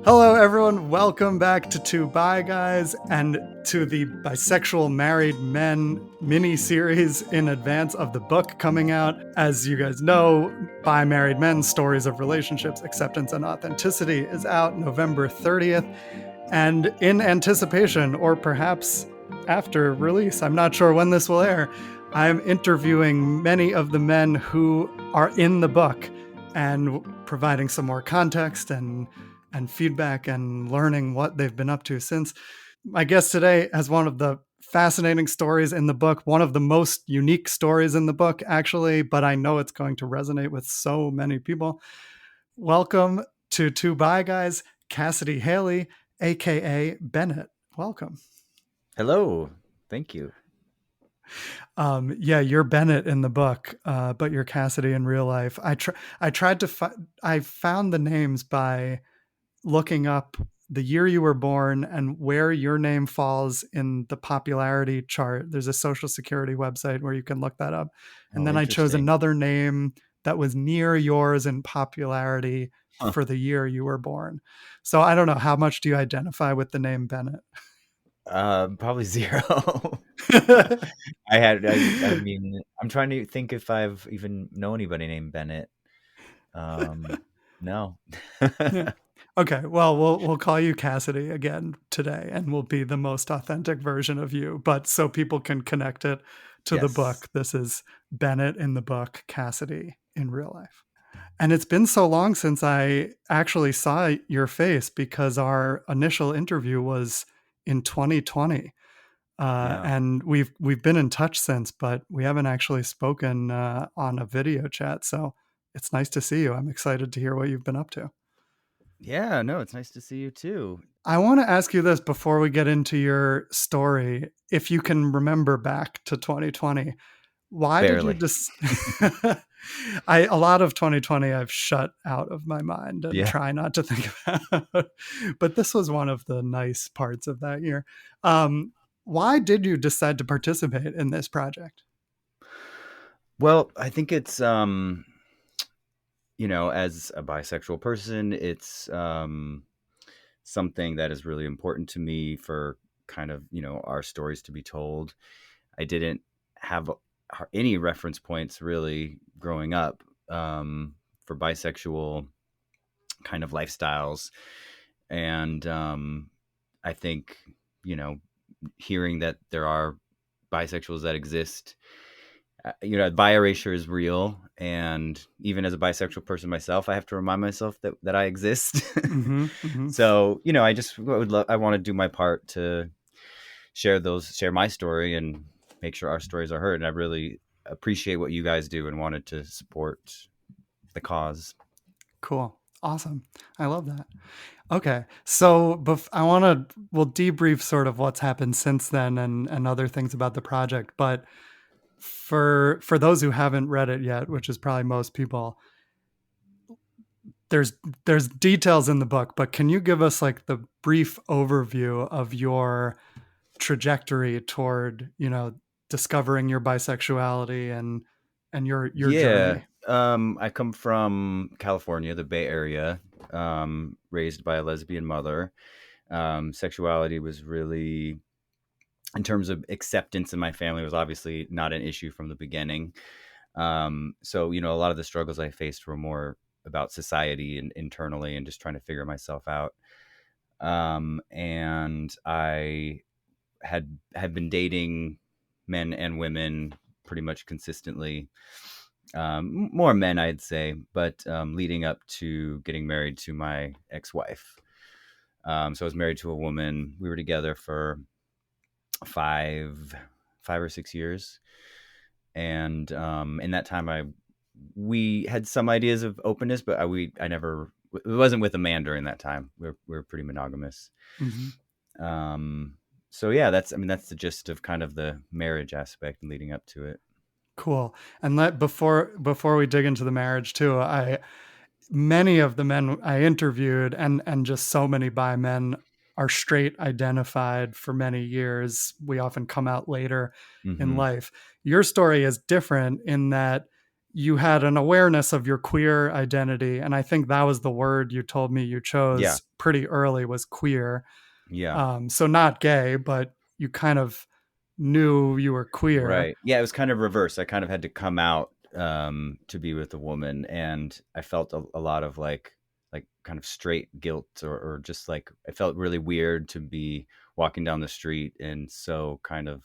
Hello, everyone. Welcome back to Two Bi Guys and to the Bisexual Married Men mini series in advance of the book coming out. As you guys know, Bi Married Men Stories of Relationships, Acceptance, and Authenticity is out November 30th. And in anticipation, or perhaps after release, I'm not sure when this will air, I'm interviewing many of the men who are in the book and providing some more context and feedback and learning what they've been up to since. My guest today has one of the fascinating stories in the book, one of the most unique stories in the book, actually, but I know it's going to resonate with so many people. Welcome to Two Bi Guys, Cassidy Haley, aka Bennett. Welcome. Hello. Thank you. Yeah, you're Bennett in the book, but you're Cassidy in real life. I tried to I found the names by looking up the year you were born and where your name falls in the popularity chart. There's a social security website where you can look that up. And Oh, then I chose interesting. another name that was near yours in popularity Huh. for the year you were born. So I don't know, how much do you identify with the name Bennett? Probably zero. I mean, I'm trying to think if I've even know anybody named Bennett. Um, no. Yeah. Okay. Well, we'll call you Cassidy again today, and we'll be the most authentic version of you. But so people can connect it to the Yes. book. This is Bennett in the book, Cassidy in real life. And it's been so long since I actually saw your face because our initial interview was in 2020, Yeah. and we've been in touch since, but we haven't actually spoken on a video chat. So it's nice to see you. I'm excited to hear what you've been up to. Yeah, no, it's nice to see you too. I want to ask you this before we get into your story. If you can remember back to 2020, why did you Barely. just a lot of 2020 I've shut out of my mind and Yeah. try not to think about. But this was one of the nice parts of that year. Why did you decide to participate in this project? Well, I think it's as a bisexual person, it's something that is really important to me for kind of, our stories to be told. I didn't have any reference points really growing up for bisexual kind of lifestyles. And I think, you know, hearing that there are bisexuals that exist, bi erasure is real. And even as a bisexual person myself, I have to remind myself that I exist. Mm-hmm, mm-hmm. So, I just I want to do my part to share my story and make sure our stories are heard. And I really appreciate what you guys do and wanted to support the cause. Cool. Awesome. I love that. Okay. So we'll debrief sort of what's happened since then and other things about the project. But for those who haven't read it yet, which is probably most people, there's there's details in the book, but can you give us like the brief overview of your trajectory toward, discovering your bisexuality and your Yeah. journey? I come from California, the Bay Area, raised by a lesbian mother. Sexuality was really, in terms of acceptance in my family, was obviously not an issue from the beginning. So, a lot of the struggles I faced were more about society and internally and just trying to figure myself out. And I had been dating men and women pretty much consistently, more men, I'd say, but leading up to getting married to my ex-wife. So I was married to a woman. We were together for five or 6 years, and in that time, we had some ideas of openness, but I never. It wasn't with a man during that time. We were pretty monogamous. Mm-hmm. Um, so yeah, that's the gist of kind of the marriage aspect and leading up to it. Cool. And before we dig into the marriage too, I many of the men I interviewed and just so many bi men are straight identified for many years. We often come out later in Hmm. life. Your story is different in that you had an awareness of your queer identity, and I think that was the word you told me you Yeah. chose pretty early, was queer. Yeah. So not gay, but you kind of knew you were queer. Right. Yeah, it was kind of reverse. I kind of had to come out to be with a woman, and I felt a lot of like kind of straight guilt, or just like I felt really weird to be walking down the street and so kind of,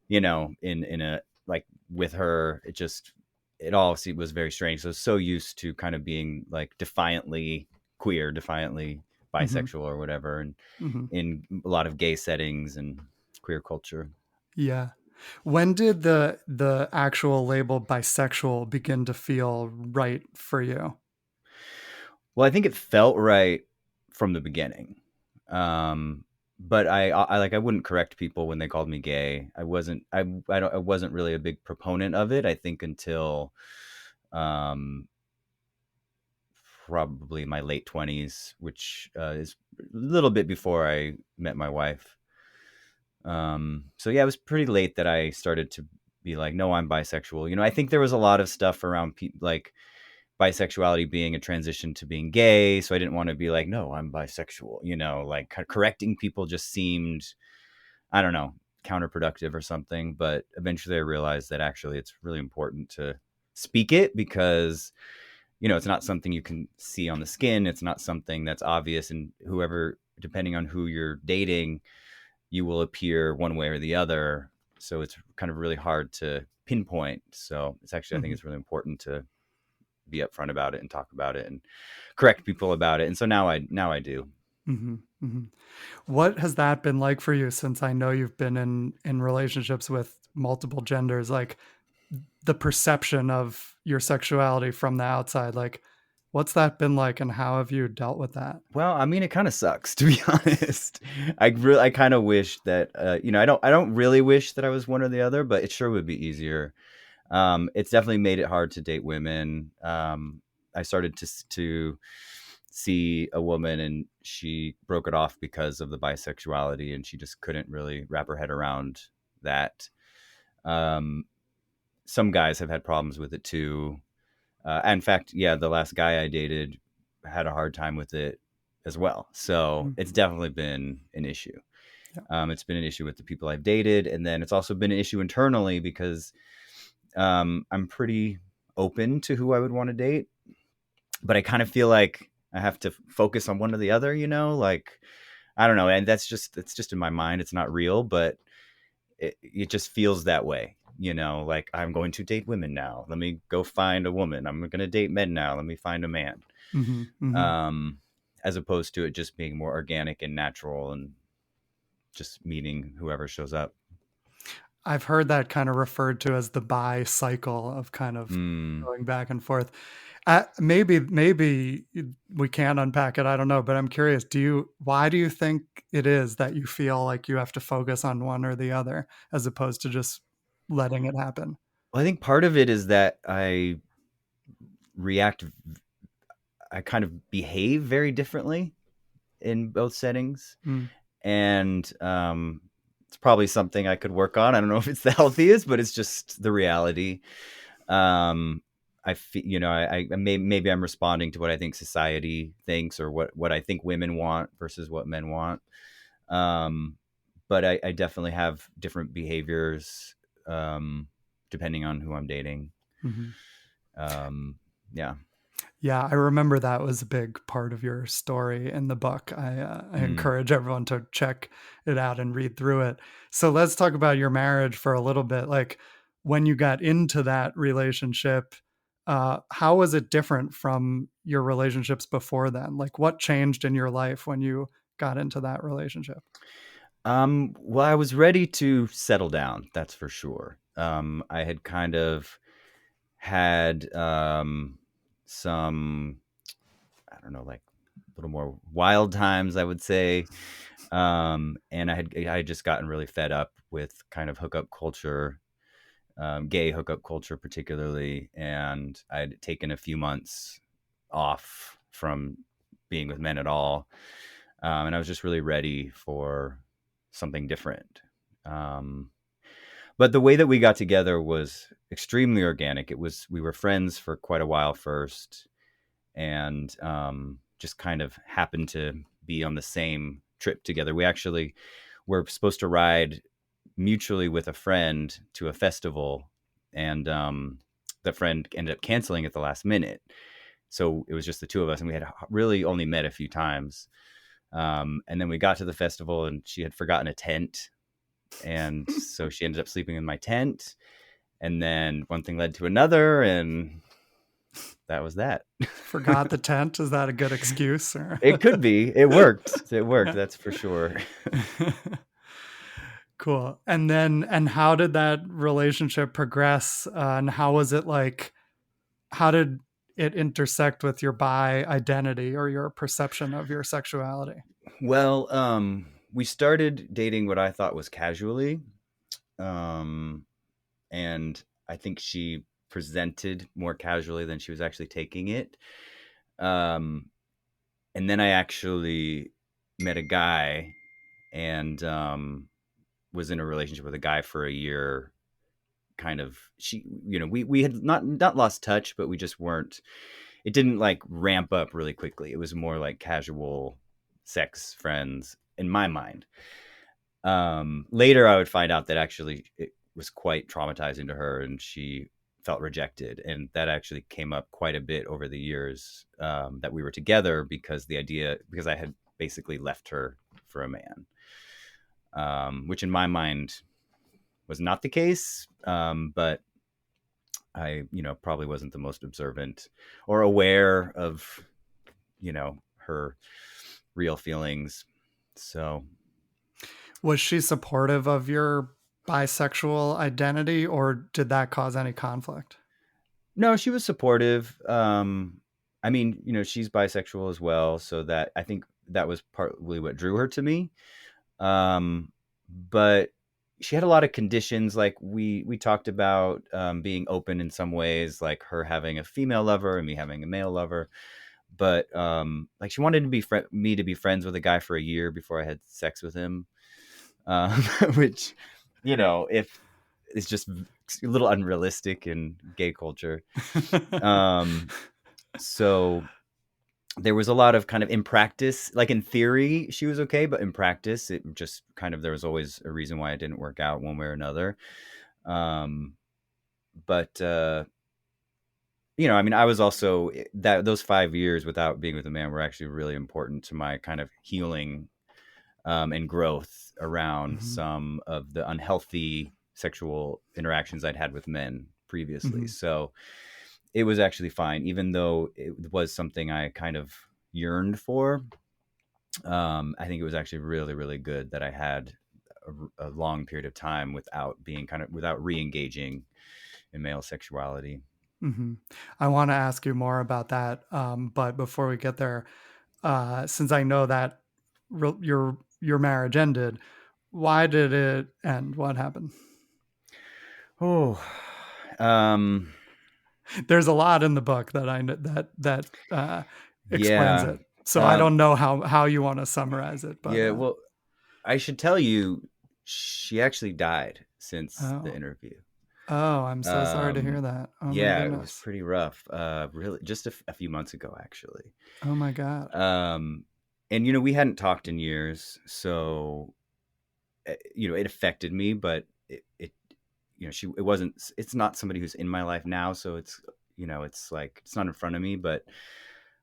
in a like with her. It all was very strange. So I was so used to kind of being like defiantly queer, defiantly Hmm. bisexual or whatever, and Hmm. in a lot of gay settings and queer culture. Yeah. When did the actual label bisexual begin to feel right for you? Well, I think it felt right from the beginning. Um, but I wouldn't correct people when they called me gay. I wasn't really a big proponent of it. I think until um, probably my late 20s, which is a little bit before I met my wife. So yeah, it was pretty late that I started to be like, no, I'm bisexual. I think there was a lot of stuff around like bisexuality being a transition to being gay. So I didn't want to be like, no, I'm bisexual, like correcting people just seemed, I don't know, counterproductive or something. But eventually I realized that actually it's really important to speak it, because, it's not something you can see on the skin. It's not something that's obvious. And whoever, depending on who you're dating, you will appear one way or the other. So it's kind of really hard to pinpoint. So it's actually, I think Hmm. it's really important to be upfront about it and talk about it and correct people about it. And so now I do. Hmm. Hmm. What has that been like for you, since I know you've been in relationships with multiple genders? Like, the perception of your sexuality from the outside, like, what's that been like, and how have you dealt with that? Well, I mean, it kind of sucks, to be honest. I kind of wish that I don't really wish that I was one or the other, but it sure would be easier. It's definitely made it hard to date women. I started to see a woman, and she broke it off because of the bisexuality, and she just couldn't really wrap her head around that. Um, some guys have had problems with it too. In fact, yeah, the last guy I dated had a hard time with it as well. So Mm. it's definitely been an issue. Yeah. It's been an issue with the people I've dated, and then it's also been an issue internally because I'm pretty open to who I would want to date, but I kind of feel like I have to focus on one or the other. Like I don't know, and it's just in my mind. It's not real, but it just feels that way. Like I'm going to date women now. Let me go find a woman. I'm going to date men now. Let me find a man. Hmm. Hmm. Um, as opposed to it just being more organic and natural and just meeting whoever shows up. I've heard that kind of referred to as the bi cycle of kind of Mm. going back and forth. Maybe we can unpack it. I don't know, but I'm curious. Why do you think it is that you feel like you have to focus on one or the other, as opposed to just letting it happen? Well, I think part of it is that react, I kind of behave very differently in both settings. Mm. And it's probably something I could work on. I don't know if it's the healthiest, but it's just the reality. Um, I feel, maybe I'm responding to what I think society thinks, or what I think women want versus what men want. Um, but I definitely have different behaviors um, depending on who I'm dating. Hmm. Um, yeah. Yeah, I remember that was a big part of your story in the book. I Mm. encourage everyone to check it out and read through it. So let's talk about your marriage for a little bit. Like, when you got into that relationship, how was it different from your relationships before then? Like, what changed in your life when you got into that relationship? Well, I was ready to settle down. That's for sure. I had kind of had some, I don't know, like a little more wild times, I would say. And I had just gotten really fed up with kind of hookup culture, gay hookup culture particularly, and I'd taken a few months off from being with men at all, and I was just really ready for something different. Um, But the way that we got together was extremely organic. We were friends for quite a while first, and just kind of happened to be on the same trip together. We actually were supposed to ride mutually with a friend to a festival, and the friend ended up canceling at the last minute. So it was just the two of us, and we had really only met a few times. And then we got to the festival, and she had forgotten a tent, and so she ended up sleeping in my tent. And then one thing led to another, and that was that. Forgot the tent. Is that a good excuse? Or? It could be. It worked. It worked. Yeah. That's for sure. Cool. And how did that relationship progress? And how was it like? How did it intersect with your bi identity or your perception of your sexuality? Well, we started dating what I thought was casually. Um, and I think she presented more casually than she was actually taking it. Um, and then I actually met a guy, and was in a relationship with a guy for a year. Kind of, we had not lost touch, but we just weren't. It didn't like ramp up really quickly. It was more like casual sex friends in my mind. Later, I would find out that actually it was quite traumatizing to her, and she felt rejected, and that actually came up quite a bit over the years that we were together, because I had basically left her for a man, which in my mind was not the case, but I probably wasn't the most observant or aware of her real feelings. So Was she supportive of your bisexual identity, or did that cause any conflict? no, she was supportive. I mean, she's bisexual as well, so that I think that was partly what drew her to me. But she had a lot of conditions. Like we talked about being open in some ways, like her having a female lover and me having a male lover. But like she wanted to me to be friends with a guy for a year before I had sex with him, um, which if it's just a little unrealistic in gay culture. Um, so there was a lot of kind of in practice, like in theory, she was okay, but in practice, it just kind of, there was always a reason why it didn't work out one way or another. Um, but, I mean, I was also that those 5 years without being with a man were actually really important to my kind of healing, and growth around Mhm. some of the unhealthy sexual interactions I'd had with men previously. Mhm. So it was actually fine, even though it was something I kind of yearned for. I think it was actually really, really good that I had a long period of time without re-engaging in male sexuality. Mhm. I want to ask you more about that, but before we get there, since I know that your marriage ended, why did it end? What happened? Oh, um, There's a lot in the book that I kn- that explains yeah, it. So I um, don't know how you want to summarize it, but yeah. Well, I should tell you, she actually died since the oh, interview. oh, I'm so sorry to hear Um, that. Oh my yeah, it was goodness. pretty rough. Really, just a few months ago, actually. Oh my god. Um, and we hadn't talked in years, so it affected me, but it it wasn't. It's not somebody who's in my life now, so it's like it's not in front of me, but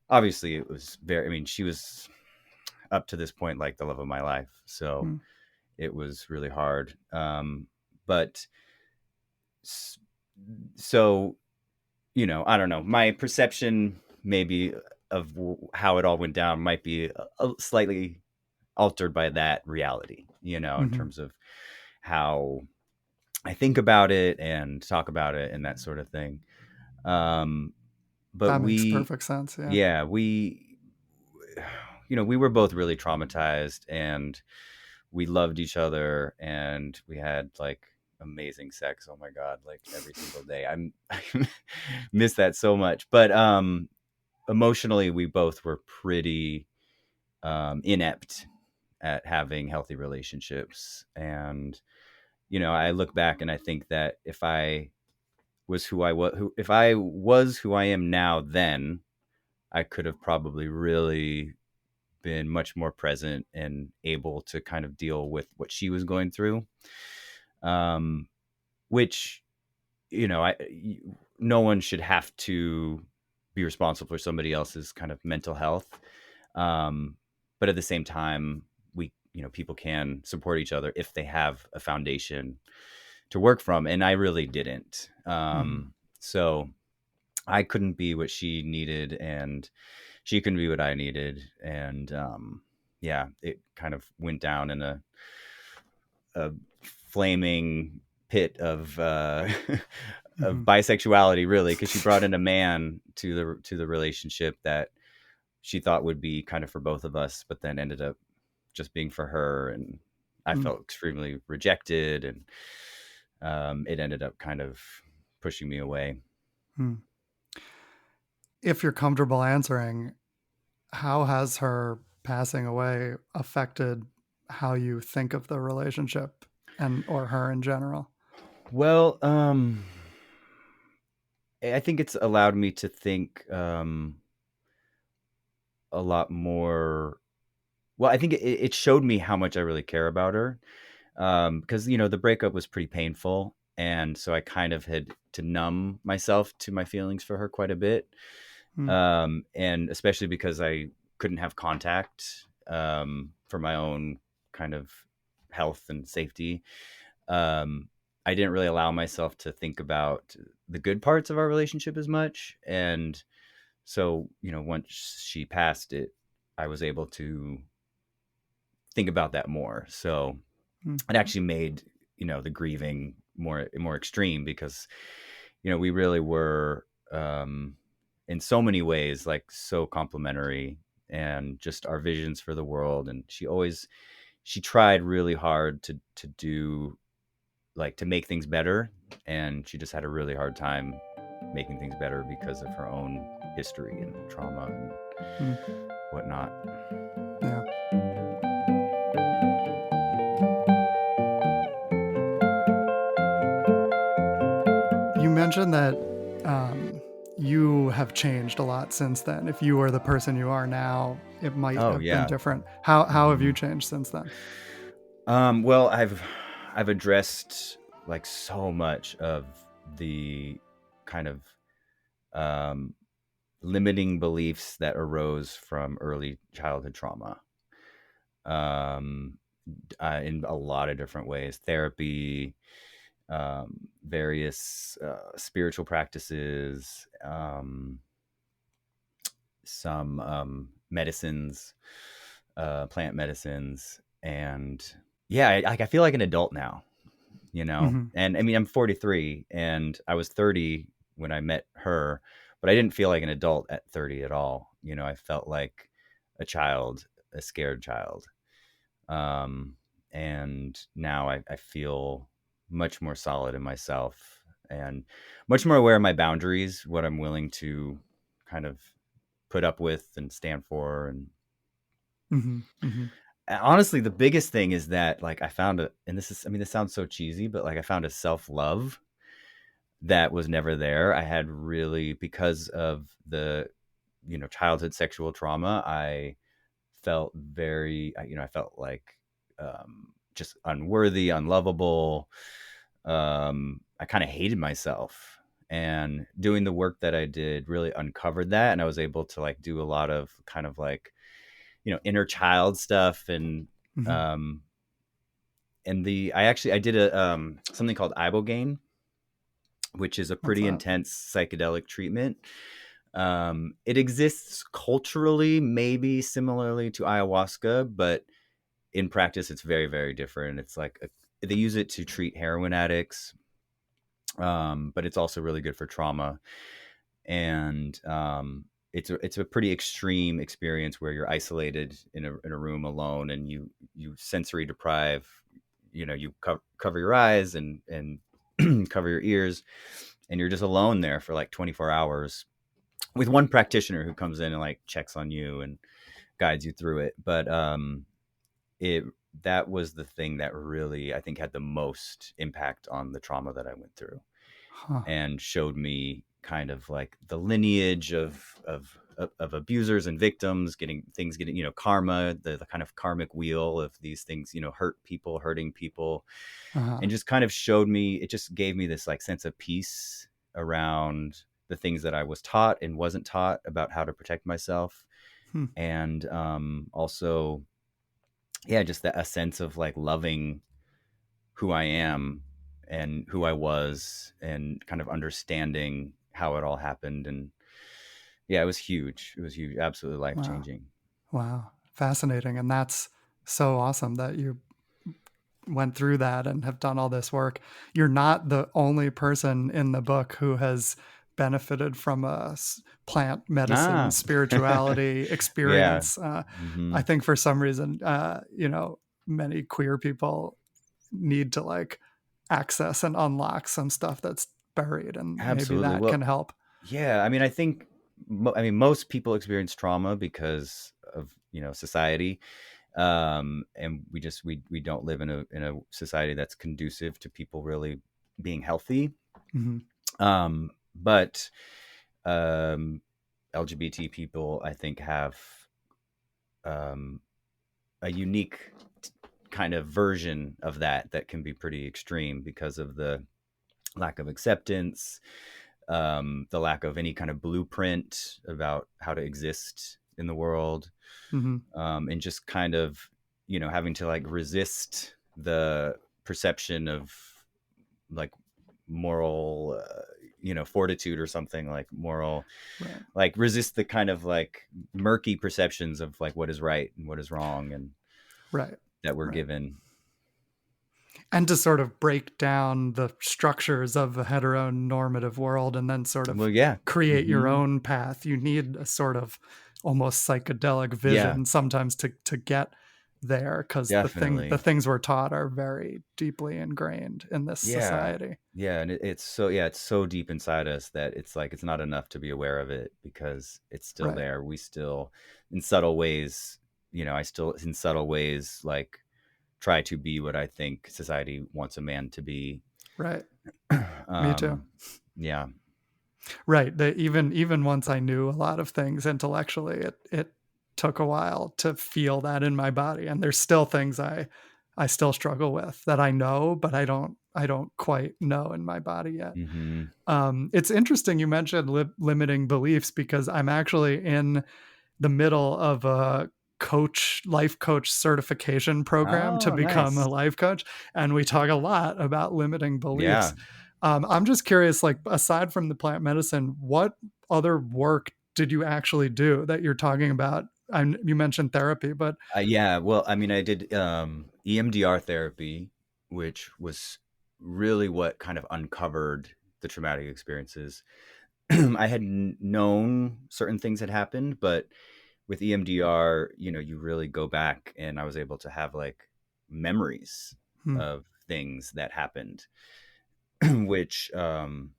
obviously it was very. I mean, she was up to this point like the love of my life, so Hmm. it was really hard. But so I don't know. My perception maybe of how it all went down might be slightly altered by that reality, in Hmm. terms of how I think about it and talk about it and that sort of thing. Um, but That makes perfect sense. Yeah. yeah, we were both really traumatized, and we loved each other, and we had like amazing sex. Oh my God, like every single day. I miss that so much. But emotionally, we both were pretty inept at having healthy relationships, and I look back and I think that if I was who I am now, then I could have probably really been much more present and able to kind of deal with what she was going through. Um, which, no one should have to be responsible for somebody else's kind of mental health. Um, but at the same time, people can support each other if they have a foundation to work from. And I really didn't. Mm-hmm. So I couldn't be what she needed, and she couldn't be what I needed. And yeah, it kind of went down in a flaming pit of of Mm-hmm. bisexuality, really, because she brought in a man to the relationship that she thought would be kind of for both of us, but then ended up just being for her. And I felt extremely rejected, and it ended up kind of pushing me away. Mm-hmm. If you're comfortable answering, how has her passing away affected how you think of the relationship and or her in general? Well, I think it's allowed me to think a lot more. Well, I think it showed me how much I really care about her, because the breakup was pretty painful, and so I kind of had to numb myself to my feelings for her quite a bit, Mm, and especially because I couldn't have contact for my own kind of health and safety. Um, I didn't really allow myself to think about the good parts of our relationship as much, and so once she passed it, I was able to think about that more. So mm, it actually made the grieving more extreme, because we really were, in so many ways, like, so complementary, and just our visions for the world. And she tried really hard to do, like, to make things better, and she just had a really hard time making things better because of her own history and trauma and mm, whatnot. yeah. You mentioned that you have changed a lot since then. If you were the person you are now, it might Oh have been yeah. different. How have Hmm. you changed since then? Well, I've addressed, like, so much of the kind of um, limiting beliefs that arose from early childhood trauma, um, in a lot of different ways. Therapy, various spiritual practices, some medicines, plant medicines, and yeah, I feel like an adult now. Hmm. And I mean, I'm 43, and I was 30 when I met her, but I didn't feel like an adult at 30 at all. I felt like a child, a scared child. Um, and now I feel much more solid in myself, and much more aware of my boundaries, what I'm willing to kind of put up with and stand for. And Hmm. Hmm. honestly, the biggest thing is that, like, I found and this is, I mean, this sounds so cheesy, but, like, I found a self love that was never there. I had really, because of the, childhood sexual trauma, I felt very, I felt like, just unworthy, unlovable. I kind of hated myself. And doing the work that I did really uncovered that. And I was able to, like, do a lot of kind of, like, inner child stuff. Hmm. Um, I did a something called ibogaine, which is a What's pretty that? intense psychedelic treatment. It exists culturally, maybe similarly to ayahuasca, but in practice, it's very, very different. It's like they use it to treat heroin addicts, but it's also really good for trauma. And it's a pretty extreme experience where you're isolated in a room alone, and you sensory deprive. You cover your eyes and cover your ears, and you're just alone there for like 24 hours with one practitioner who comes in and, like, checks on you and guides you through it. But it that was the thing that really, I think, had the most impact on the trauma that I went through, Huh. and showed me kind of like the lineage of abusers and victims, getting karma, the kind of karmic wheel of these things, hurting people, Uh-huh. and just kind of showed me, it just gave me this like sense of peace around the things that I was taught and wasn't taught about how to protect myself. Hmm. And also, yeah, just a sense of like loving who I am and who I was, and kind of understanding how it all happened. And yeah, it was huge. It was huge. Absolutely life Wow. changing. Wow. Fascinating. And that's so awesome that you went through that and have done all this work. You're not the only person in the book who has benefited from a plant medicine Ah, spirituality yeah. experience. Hmm. I think for some reason, many queer people need to like access and unlock some stuff that's buried, and maybe Absolutely. that Well, can help. yeah. I mean, I think, most people experience trauma because of society, and we don't live in a society that's conducive to people really being healthy. Hmm. But um, LGBT people, I think, have um, a unique kind of version of that can be pretty extreme because of the lack of acceptance, the lack of any kind of blueprint about how to exist in the world, Hmm. and just kind of having to like resist the perception of like moral fortitude, or something like moral, Right. like resist the kind of like murky perceptions of like what is right and what is wrong, and Right. that we're Right. given. And to sort of break down the structures of the heteronormative world and then sort of Well, yeah. create your Hmm. own path. You need a sort of almost psychedelic Yeah, vision sometimes to get there, because the definitely. things we're taught are very deeply ingrained in this Yeah. society. Yeah, and it's so deep inside us that it's like it's not enough to be aware of it, because it's still Right. there. We still, in subtle ways, I still, in subtle ways, like try to be what I think society wants a man to be. Right. Me too. um yeah. Right. Even once I knew a lot of things intellectually, it took a while to feel that in my body. And there's still things I still struggle with that I know, but I don't quite know in my body yet. Hmm. It's interesting you mentioned limiting beliefs, because I'm actually in the middle of a life coach certification program to Oh, become a nice. life coach, and we talk a lot about limiting Yeah. beliefs. I'm just curious, like, aside from the plant medicine, what other work did you actually do that you're talking about? You mentioned therapy, but Yeah, well, I mean, I did EMDR therapy, which was really what kind of uncovered the traumatic experiences. I had known certain things had happened, but with EMDR, you really go back, and I was able to have like memories hmm, of things that happened, which was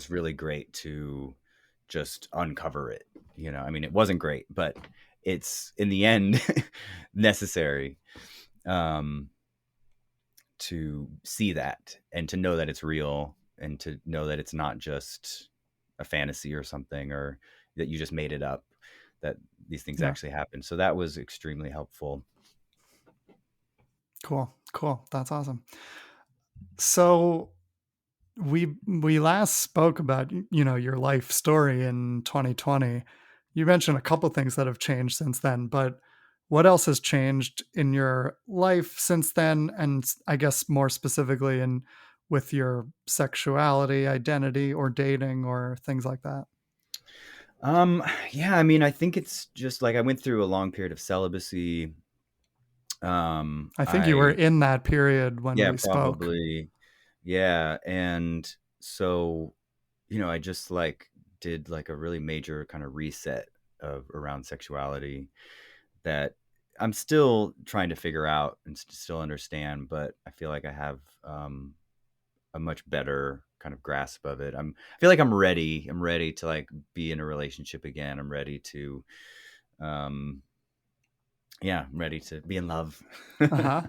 really great to just uncover it. I mean, it wasn't great, but it's in the end necessary, um, to see that, and to know that it's real, and to know that it's not just a fantasy or something, or that you just made it up, that these things yeah, actually happen. So that was extremely helpful. cool, cool. That's awesome. So we last spoke about your life story in 2020. You mentioned a couple things that have changed since then, but what else has changed in your life since then, and I guess more specifically in with your sexuality, identity, or dating, or things like that? Um, yeah, I mean, I think it's just like I went through a long period of celibacy. I think you were I in that period when Yeah, we spoke. probably. Yeah, and so, I just like did like a really major kind of reset of around sexuality that I'm still trying to figure out and still understand, but I feel like I have a much better kind of grasp of it. I feel like I'm ready. I'm ready to like be in a relationship again. I'm ready to um yeah, I'm ready to be in love. Uh-huh.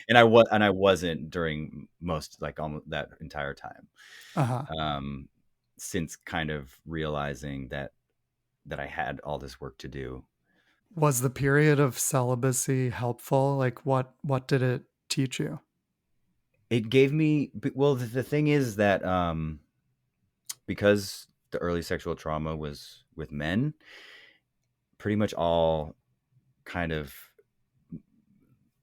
And I wasn't during most, like, almost that entire time. Uh-huh. Um, since kind of realizing that I had all this work to do. Was the period of celibacy helpful? Like what did it teach you? It gave me well, the thing is that because the early sexual trauma was with men, pretty much all kind of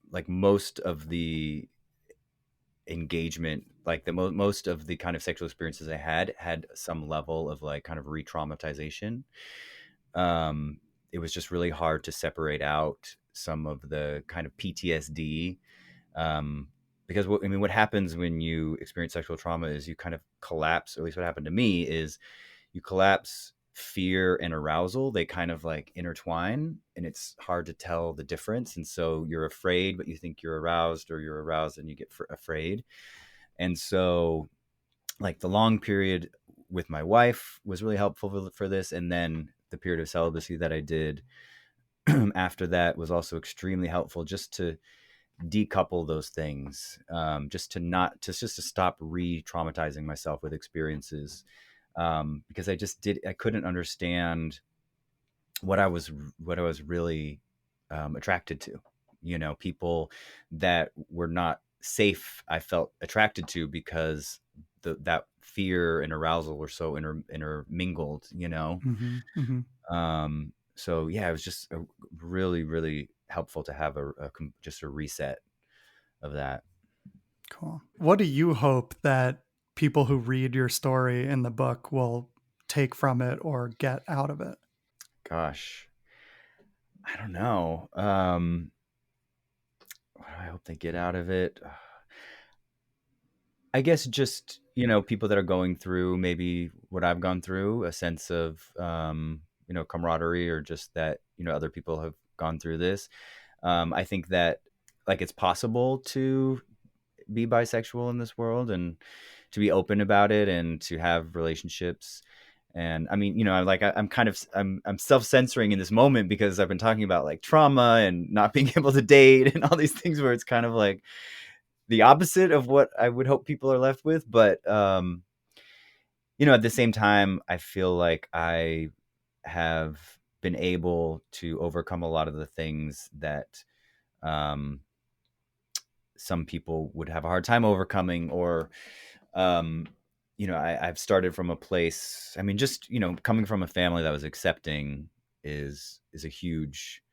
like most of the engagement, like the most of the kind of sexual experiences I had some level of like kind of re-traumatization. Um, it was just really hard to separate out some of the kind of PTSD. Um, because I mean, what happens when you experience sexual trauma is you kind of collapse. Or at least what happened to me is you collapse fear and arousal. They kind of like intertwine, and it's hard to tell the difference. And so you're afraid, but you think you're aroused, or you're aroused and you get afraid. And so, like, the long period with my wife was really helpful for this. And then the period of celibacy that I did after that was also extremely helpful, just to decouple those things, just to not just to stop re-traumatizing myself with experiences, because I couldn't understand what I was really attracted to. You know, people that were not safe, I felt attracted to because that fear and arousal were so intermingled. You know, Mhm. Mhm. so yeah, it was just really really helpful to have just a reset of that. Cool. What do you hope that people who read your story in the book will take from it or get out of it? Gosh, I don't know. What do I hope they get out of it? I guess just, people that are going through maybe what I've gone through, a sense of, camaraderie, or just that, other people have gone through this. I think that, like, it's possible to be bisexual in this world, and to be open about it, and to have relationships. And I mean, I'm kind of I'm self-censoring in this moment because I've been talking about like trauma and not being able to date and all these things where it's kind of like the opposite of what I would hope people are left with. But at the same time, I feel like I have been able to overcome a lot of the things that um, some people would have a hard time overcoming. Or um, I've started from a place. I mean, just coming from a family that was accepting is a huge,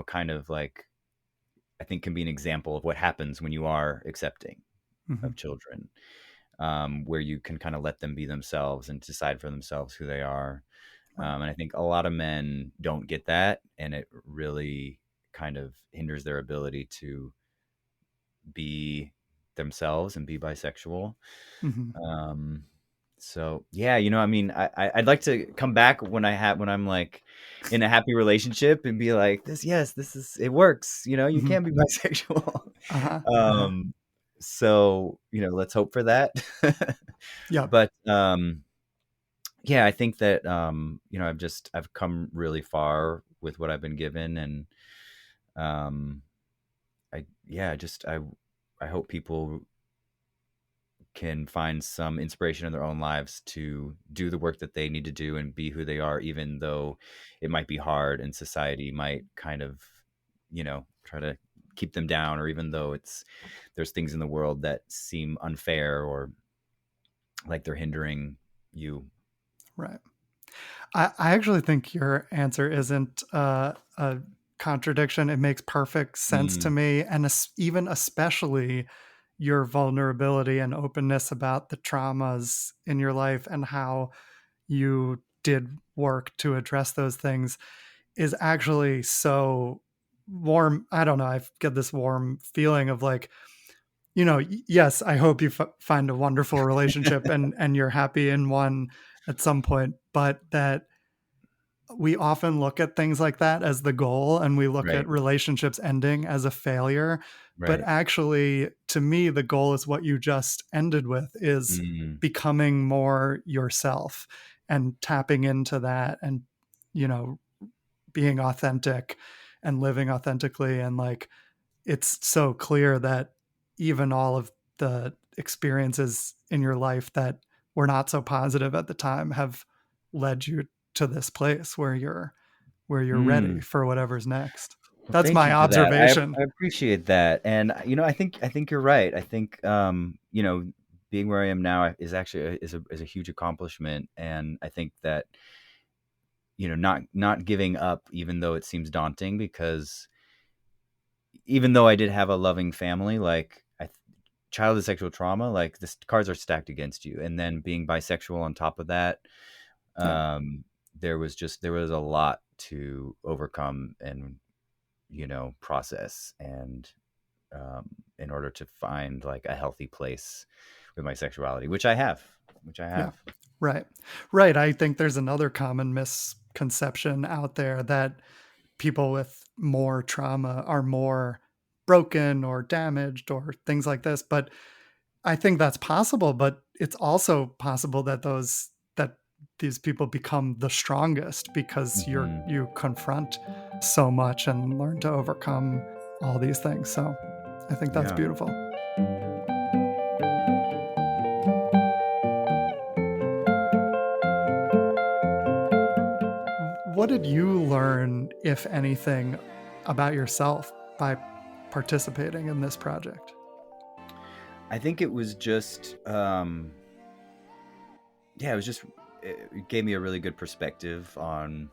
kind of like, I think, can be an example of what happens when you are accepting Mhm. of children, where you can kind of let them be themselves and decide for themselves who they are. Right. And I think a lot of men don't get that, and it really kind of hinders their ability to be themselves and be bisexual. Mhm. Um, so yeah, I mean, I'd like to come back when I'm like in a happy relationship and be like, this is, it works. You Mhm. can be bisexual. Uh-huh. Uh-huh. um, so let's hope for that. Yep. But yeah, I think that I've come really far with what I've been given. And um, I hope people can find some inspiration in their own lives to do the work that they need to do and be who they are, even though it might be hard and society might kind of, try to keep them down, or even though there's things in the world that seem unfair, or like they're hindering you. Right. I actually think your answer isn't a contradiction. It makes perfect sense to Mm, me. And even especially your vulnerability and openness about the traumas in your life and how you did work to address those things is actually so warm. I don't know. I get this warm feeling of like, yes, I hope you find a wonderful relationship and you're happy in one at some point, but that we often look at things like that as the goal and we look right, at relationships ending as a failure, but right. actually to me the goal is what you just ended with, is Mm, becoming more yourself and tapping into that and you know being authentic and living authentically. And like, it's so clear that even all of the experiences in your life that were not so positive at the time have led you to this place where you're ready Mm. for whatever's next. Well, That's thank my you for that. observation. I appreciate that, and I think you're right. I think being where I am now is actually is a huge accomplishment, and I think that not giving up, even though it seems daunting, because even though I did have a loving family, like childhood sexual trauma, like the cards are stacked against you, and then being bisexual on top of that, Yeah. um, there was a lot to overcome and process and in order to find like a healthy place with my sexuality, which I Yeah. have. Right. Right. I think there's another common misconception out there that people with more trauma are more broken or damaged or things like this. But I think that's possible, but it's also possible that these people become the strongest because Hmm. you confront so much and learn to overcome all these things. So I think that's Yeah. beautiful. What did you learn, if anything, about yourself by participating in this project? I think it was just yeah, it gave me a really good perspective on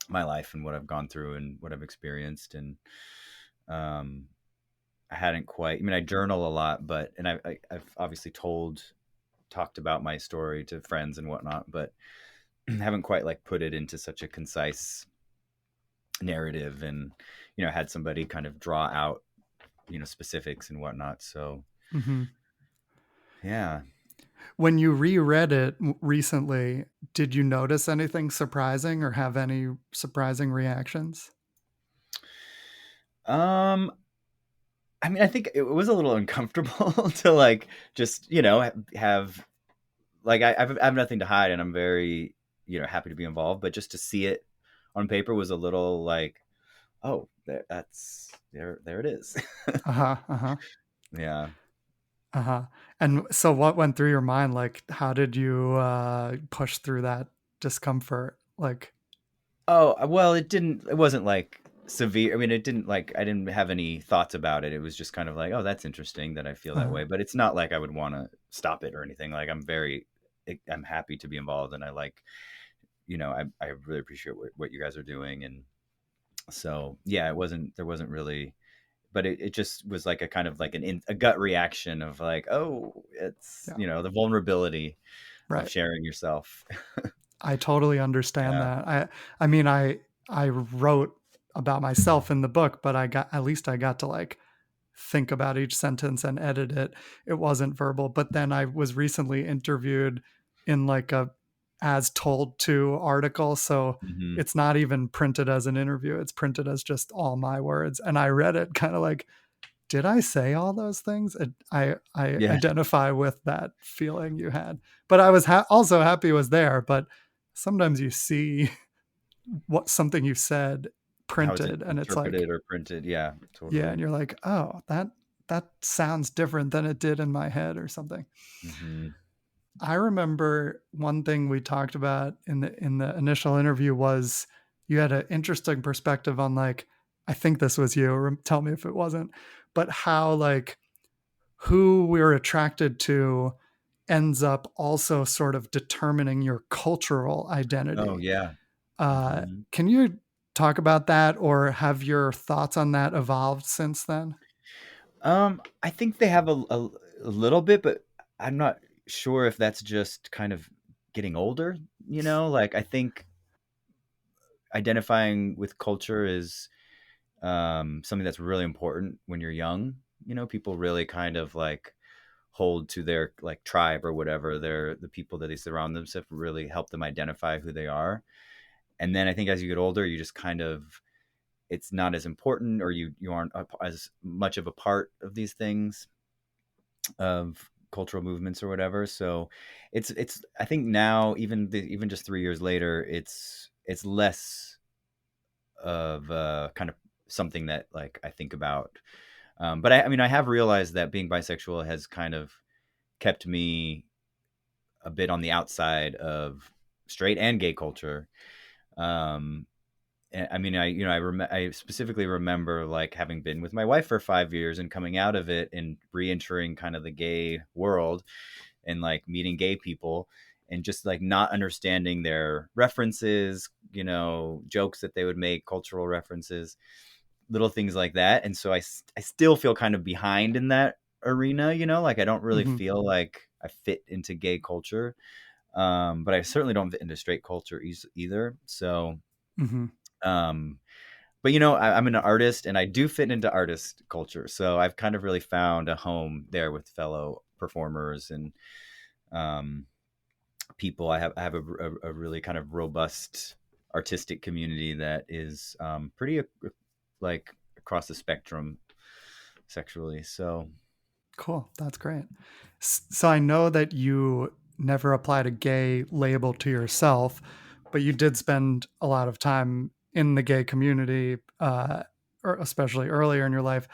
my life and what I've gone through and what I've experienced. And um I hadn't quite, I mean, I journal a lot, but and I've obviously talked about my story to friends and whatnot, but haven't quite like put it into such a concise narrative and had somebody kind of draw out specifics and whatnot. So Hmm. yeah. When you reread it recently, did you notice anything surprising or have any surprising reactions? um I mean, I think it was a little uncomfortable to like just have like I have nothing to hide, and I'm very happy to be involved, but just to see it on paper was a little like, oh, there it is. Uh huh. Uh huh. Yeah. Uh huh. And so, what went through your mind? Like, how did you push through that discomfort? Like, Oh, well, it wasn't like severe. I mean, it didn't like, I didn't have any thoughts about it. It was just kind of like, oh, that's interesting that I feel that uh, way. But it's not like I would want to stop it or anything. Like, I'm happy to be involved, and I like, I really appreciate what you guys are doing. And so, yeah, there wasn't really, but it just was like a kind of like a gut reaction of like, oh, it's, yeah, the vulnerability of right. sharing yourself. I totally understand Yeah. that. I mean, I wrote about myself in the book, but I got at least I got to like think about each sentence and edit it. It wasn't verbal, but then I was recently interviewed in like a as told to article, so Hmm. it's not even printed as an interview. It's printed as just all my words, and I read it kind of like, did I say all those things? I Yeah. identify with that feeling you had, but I was also happy it was there. But sometimes you see what something you said How is it printed, and it's like, interpreted or printed? Yeah, yeah, and totally. you're like, oh, that sounds different than it did in my head or something. Hmm. I remember one thing we talked about in the initial interview was you had an interesting perspective on like, I think this was you, or tell me if it wasn't, but how like who we're attracted to ends up also sort of determining your cultural Oh identity. yeah. Hmm. Can you talk about that, or have your thoughts on that evolved since then? I think they have a little bit, but I'm not sure if that's just kind of getting older. Like I think identifying with culture is something that's really important when you're young. People really kind of like hold to their like tribe or whatever. They're the people that they surround themselves with really help them identify who they are. And then I think as you get older, you just kind of it's not as important, or you aren't as much of a part of these things of cultural movements or whatever. So it's I think now even just 3 years later, it's less of kind of something that like I think about. But I mean, I have realized that being bisexual has kind of kept me a bit on the outside of straight and gay culture. Um, I mean, I specifically remember like having been with my wife for 5 years and coming out of it and re-entering kind of the gay world and like meeting gay people and just like not understanding their references, jokes that they would make, cultural references, little things like that. And so I still feel kind of behind in that arena, like I don't really Hmm. feel like I fit into gay culture. But I certainly don't fit into straight culture either. So, Hmm. um, but I'm an artist and I do fit into artist culture. So I've kind of really found a home there with fellow performers and um, people. I have a really kind of robust artistic community that is pretty like across the spectrum sexually. So Cool. That's great. So I know that you never applied a gay label to yourself, but you did spend a lot of time in the gay community, or especially earlier in your life.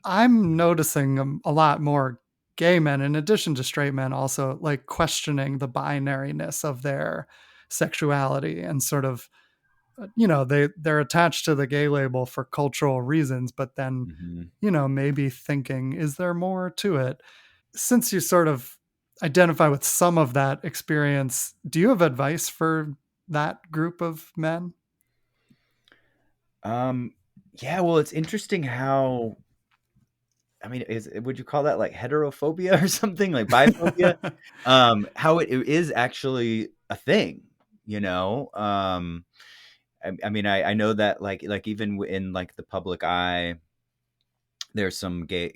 I'm noticing a lot more gay men, in addition to straight men, also like questioning the binariness of their sexuality and sort of, they're attached to the gay label for cultural reasons, but then, mhm. maybe thinking, is there more to it? Since you sort of identify with some of that experience, do you have advice for that group of men? um, yeah, well, it's interesting how I mean, would you call that like heterophobia or something like biphobia? How it is actually a thing, you know? I mean, I know that like even in like the public eye, there's some gay,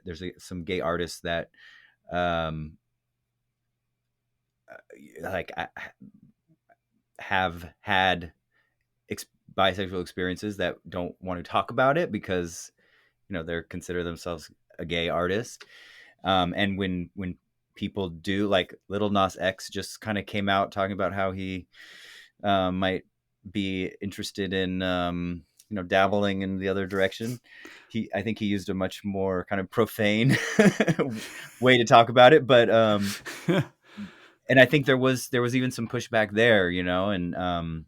there's some gay artists that, um, like have had bisexual experiences that don't want to talk about it because they're consider themselves a gay artist. And when people do, like Little Nas X just kind of came out talking about how he might be interested in dabbling in the other direction. I think he used a much more kind of profane way to talk about it, but and I think there was even some pushback there, and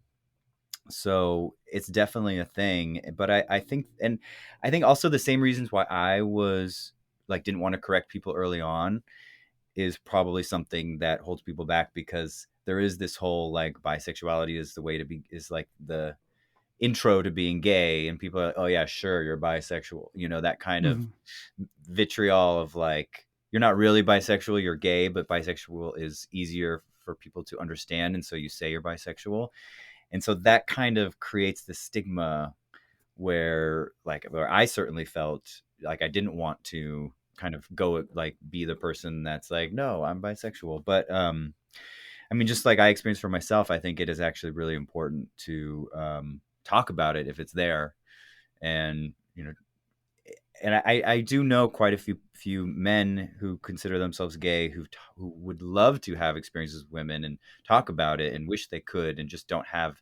so it's definitely a thing. But I think also the same reasons why I was like didn't want to correct people early on is probably something that holds people back, because there is this whole like bisexuality is the way to be, is like the intro to being gay, and people are like, oh yeah, sure, you're bisexual, that kind of Mhm. vitriol of like, you're not really bisexual, you're gay, but bisexual is easier for people to understand, and so you say you're bisexual. And so that kind of creates the stigma where I certainly felt like I didn't want to kind of go like be the person that's like, no, I'm bisexual. But I mean, just like I experienced for myself, I think it is actually really important to talk about it if it's there. And and I do know quite a few men who consider themselves gay who would love to have experiences with women and talk about it and wish they could and just don't have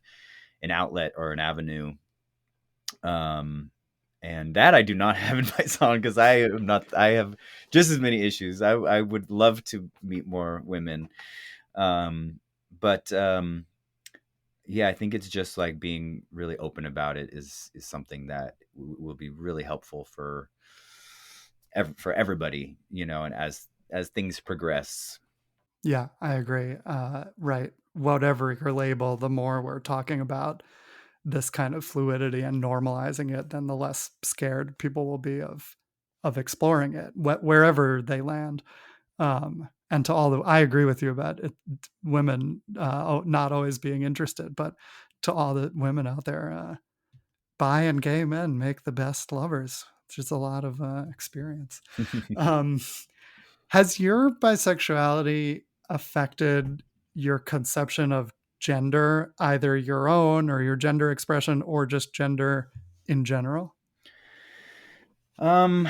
an outlet or an avenue. Um, and that I do not have in my song, because I have just as many issues. I would love to meet more women. Um, but yeah, I think it's just like being really open about it is something that will be really helpful for everybody, and as things progress. Yeah, I agree. Right. Whatever your label, the more we're talking about this kind of fluidity and normalizing it, then the less scared people will be of exploring it, wherever they land. And to all the, I agree with you about it, women not always being interested, but to all the women out there, bi and gay men make the best lovers. It's just a lot of experience. Um, has your bisexuality affected your conception of gender, either your own or your gender expression, or just gender in general? um,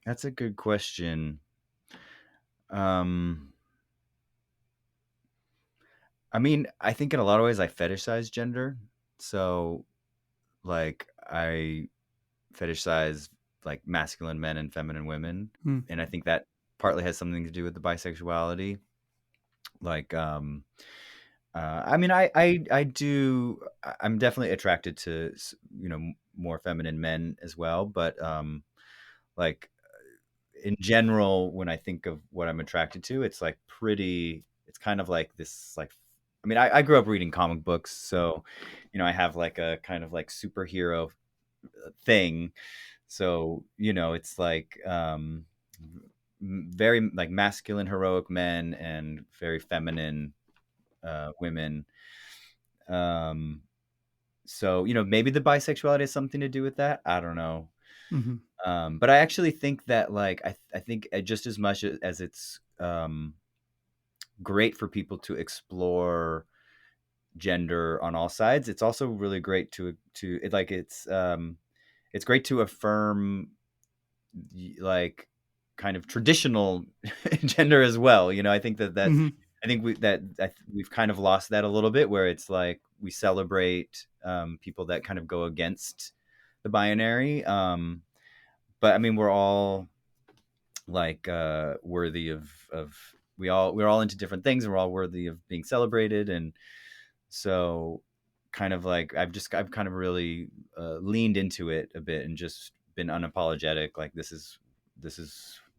that's a good question. Um, I mean, I think in a lot of ways I fetishize gender. So like I fetishize like masculine men and feminine women, Mm, and I think that partly has something to do with the bisexuality. Like, I mean, I do. I'm definitely attracted to more feminine men as well, but like in general, when I think of what I'm attracted to, it's like pretty. It's kind of like this like. I mean, I grew up reading comic books, so I have like a kind of like superhero thing. So it's like very like masculine heroic men and very feminine women. um so maybe the bisexuality has something to do with that, I don't know. hmm But I actually think that like I think just as much as it's great for people to explore gender on all sides, it's also really great to it like it's great to affirm like kind of traditional gender as well. I think that hmm I think we've kind of lost that a little bit, where it's like we celebrate people that kind of go against the binary. But I mean, we're all like worthy of we're all into different things, and we're all worthy of being celebrated. And so kind of like I've kind of really leaned into it a bit and just been unapologetic, like this is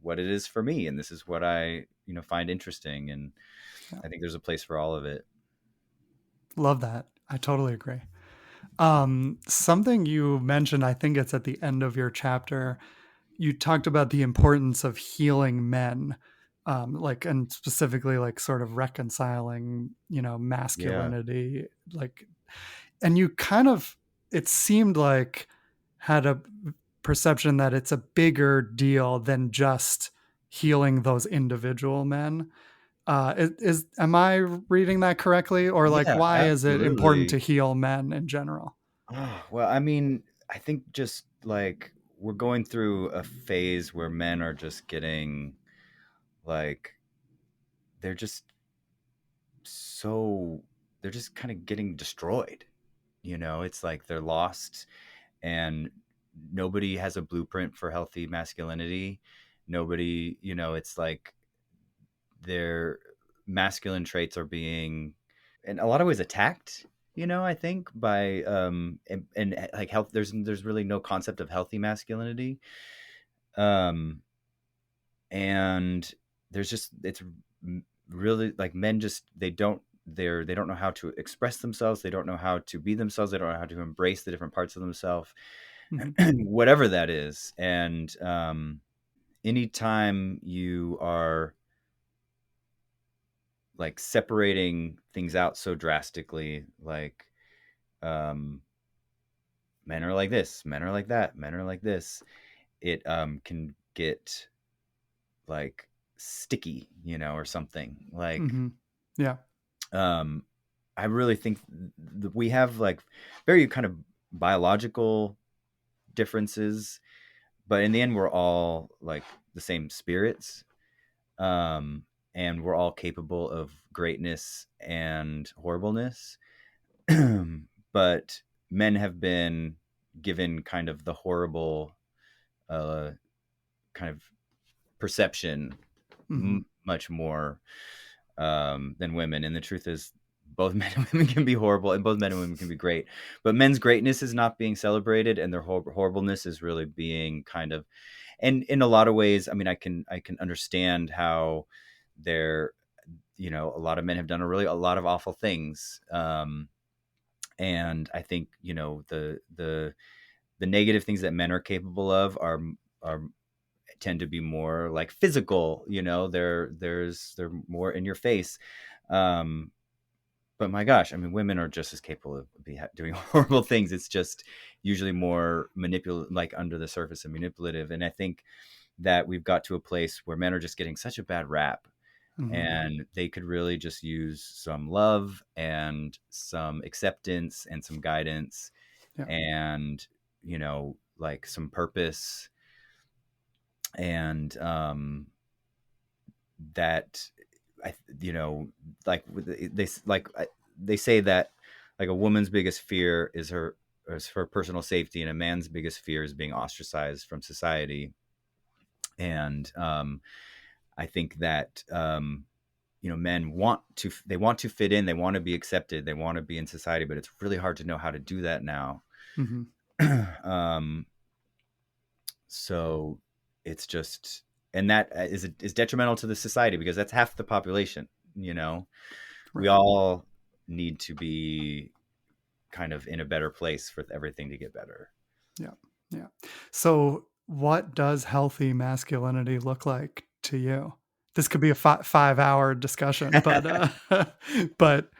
what it is for me, and this is what I find interesting, and Yeah. I think there's a place for all of it. Love that. I totally agree. Something you mentioned, I think it's at the end of your chapter, you talked about the importance of healing men, like, and specifically like sort of reconciling, Yeah, masculinity, like, and you kind of, it seemed like, had a perception that it's a bigger deal than just healing those individual men. Am I reading that correctly, or like yeah, why is it important to absolutely. heal men in general? Well, I mean, I think just like we're going through a phase where men are just getting like they're just so they're just kind of getting destroyed. It's like they're lost, and nobody has a blueprint for healthy masculinity. Nobody, it's like their masculine traits are being in a lot of ways attacked, I think by and like health, there's really no concept of healthy masculinity. um and there's just it's really like men just they don't know how to express themselves, they don't know how to be themselves, they don't know how to embrace the different parts of themselves, Mhm, whatever that is. And anytime you are like separating things out so drastically, like um men are like this, men are like that, men are like this, it can get like sticky, or something like. mhm. Yeah. um I really think we have like very kind of biological differences, but in the end we're all like the same spirits. um and we're all capable of greatness and horribleness. But men have been given kind of the horrible uh kind of perception Mhm, much more than women. And the truth is, both men and women can be horrible, and both men and women can be great. But men's greatness is not being celebrated, and their horribleness is really being kind of. And in a lot of ways, I mean, I can understand how they're. A lot of men have done a lot of awful things. And I think the negative things that men are capable of are tend to be more like physical. They're more in your face. um but my gosh, I mean, women are just as capable of doing horrible things. It's just usually more manipulative, like under the surface and manipulative. And I think that we've got to a place where men are just getting such a bad rap, mhm. and they could really just use some love and some acceptance and some guidance, Yeah. and like some purpose. And that I like they like they say that like a woman's biggest fear is her personal safety, and a man's biggest fear is being ostracized from society. And I think that men want to fit in, they want to be accepted, they want to be in society, but it's really hard to know how to do that now. Mm-hmm. So it's just, and that is detrimental to the society, because that's half the population. Right. We all need to be kind of in a better place for everything to get better. Yeah. So what does healthy masculinity look like to you? This could be a 5-hour discussion, but but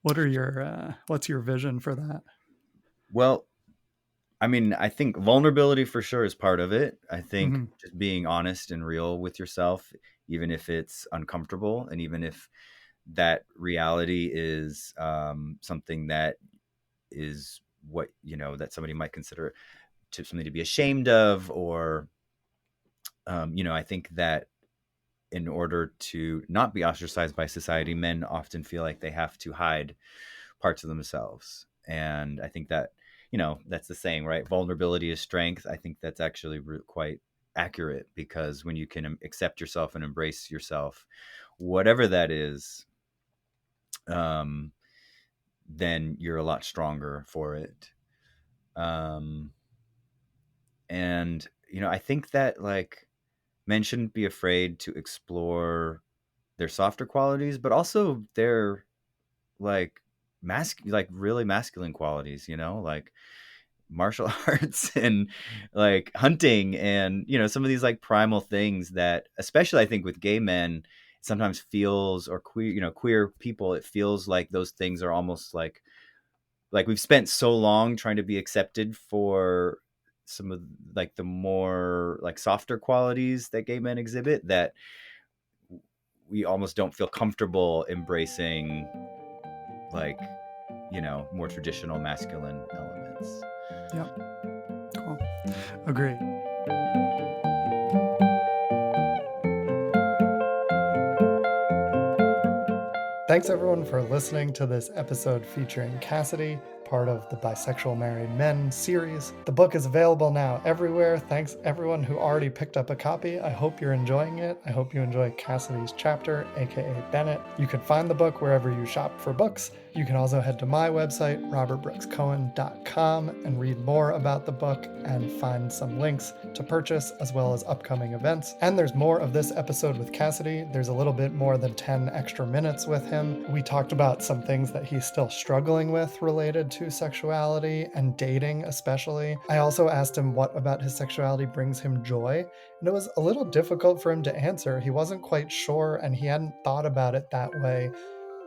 what's your vision for that? Well, I mean, I think vulnerability for sure is part of it. I think Mm-hmm. just being honest and real with yourself, even if it's uncomfortable, and even if that reality is something that is what that somebody might consider to something to be ashamed of, or I think that in order to not be ostracized by society, men often feel like they have to hide parts of themselves. And I think that, that's the saying, right? Vulnerability is strength. I think that's actually quite accurate, because when you can accept yourself and embrace yourself, whatever that is, then you're a lot stronger for it. And, I think that, like, men shouldn't be afraid to explore their softer qualities, but also their like like really masculine qualities, like martial arts and like hunting, and some of these like primal things that, especially I think with gay men, sometimes feels, or queer people, it feels like those things are almost like we've spent so long trying to be accepted for some of like the more like softer qualities that gay men exhibit, that we almost don't feel comfortable embracing like more traditional masculine elements. Yep. Cool. Agree. Thanks everyone for listening to this episode featuring Cassidy, part of the Bisexual Married Men series. The book is available now everywhere. Thanks everyone who already picked up a copy. I hope you're enjoying it. I hope you enjoy Cassidy's chapter, aka Bennett. You can find the book wherever you shop for books. You can also head to my website, robertbrookscohen.com, and read more about the book and find some links to purchase, as well as upcoming events. And there's more of this episode with Cassidy. There's a little bit more than 10 extra minutes with him. We talked about some things that he's still struggling with related to sexuality and dating especially. I also asked him what about his sexuality brings him joy, and it was a little difficult for him to answer. He wasn't quite sure, and he hadn't thought about it that way,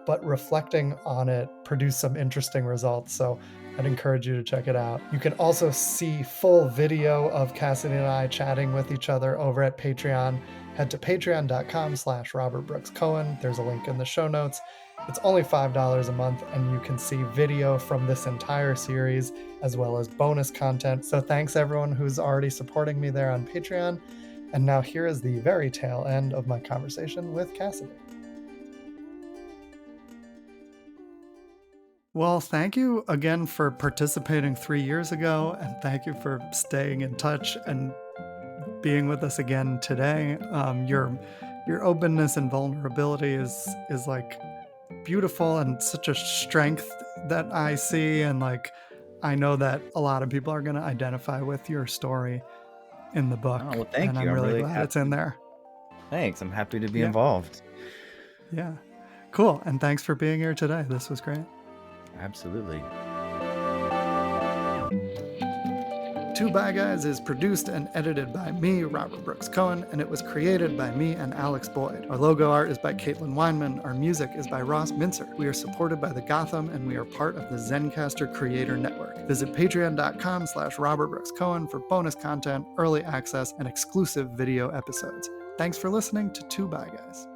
but reflecting on it produced some interesting results, so I'd encourage you to check it out. You can also see full video of Cassidy and I chatting with each other over at Patreon. Head to patreon.com/robertbrookscohen. There's a link in the show notes. It's only $5 a month, and you can see video from this entire series, as well as bonus content. So thanks everyone who's already supporting me there on Patreon. And now here is the very tail end of my conversation with Cassidy. Well, thank you again for participating 3 years ago, and thank you for staying in touch and being with us again today. Your openness and vulnerability is like beautiful, and such a strength that I see, and like I know that a lot of people are going to identify with your story in the book. Oh, well, thank and you. I'm really glad it's in there. Thanks. I'm happy to be Yeah. involved. Yeah. Cool. And thanks for being here today. This was great. Absolutely. Two Bi Guys is produced and edited by me, Robert Brooks Cohen, and it was created by me and Alex Boyd. Our logo art is by Caitlin Weinman. Our music is by Ross Mincer. We are supported by the Gotham, and we are part of the Zencastr Creator Network. Visit patreon.com/Robert Brooks Cohen for bonus content, early access, and exclusive video episodes. Thanks for listening to Two Bi Guys.